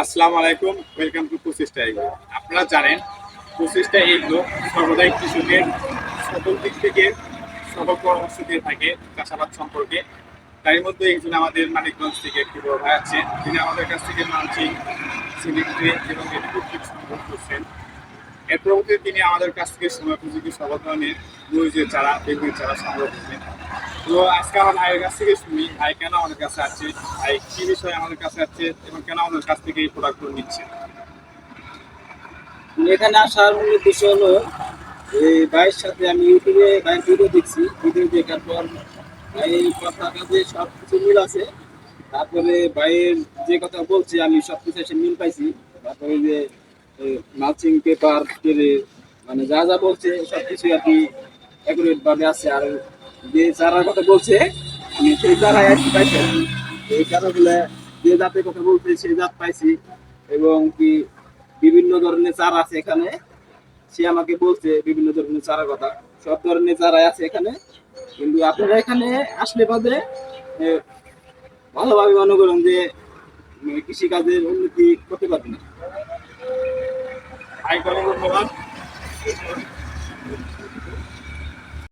আসসালামু আলাইকুম, welcome to প্রচেষ্টা এগ্রো। আপনারা জানেন প্রচেষ্টা এগ্রো সর্বদাই কৃষকের সকল দিক থেকে সকল পরামর্শ দিয়ে থাকে চাষাবাদ সম্পর্কে। তার মধ্যে একজন আমাদের মানিকগঞ্জ থেকে একটি বড় ভাই আছেন, তিনি আমাদের কাছ থেকে মালচিং, সিলিন্ড্রি এবং এডুকেট সংগ্রহ করছেন। এর পরবর্তীতে তিনি আমাদের কাছ থেকে সময়োপযোগী সকল ধরনের মরিচের চারা, বেগুনের চারা সংগ্রহ করবেন। তো আজকে আমার ভাইয়ের কাছ থেকে শুনি ভাই কেন আমাদের কাছে আছে, ভাই কি বিষয়ে আমাদের কাছে আছে এবং কেন আমাদের কাছ থেকে এই প্রোডাক্টগুলো নিচ্ছে। এখানে আসার মূল উদ্দেশ্য হলো এই ভাইয়ের সাথে আমি ইউটিউবে ভাইয়ের ভিডিও দেখছি। ভিডিও দেখার পর ভাইয়ের কথা কাজে সব কিছু মিল আছে। তারপরে ভাইয়ের যে কথা বলছে আমি সব কিছু এসে মিল পাইছি। তারপরে যে মালচিং পেপার কেড়ে মানে যা যা বলছে সব কিছুই আর কি অ্যাকুরেট ভাবে আছে। আর যে চারার কথা বলছে আমি সেই চারাই আর কি পাইছি আর কি। এই চারাগুলো যে জাতের কথা বলছে সেই জাত পাইছি এবং কি বিভিন্ন ধরনের চারা আছে এখানে। সে আমাকে বলছে বিভিন্ন ধরনের চারার কথা, সব ধরনের চারাই আছে এখানে। কিন্তু আপনারা এখানে আসলে বাদে এ, ভালোভাবে মনে করুন যে কৃষিকাজের উন্নতি করতে পারবেন। ভাই, অনেক ধন্যবাদ।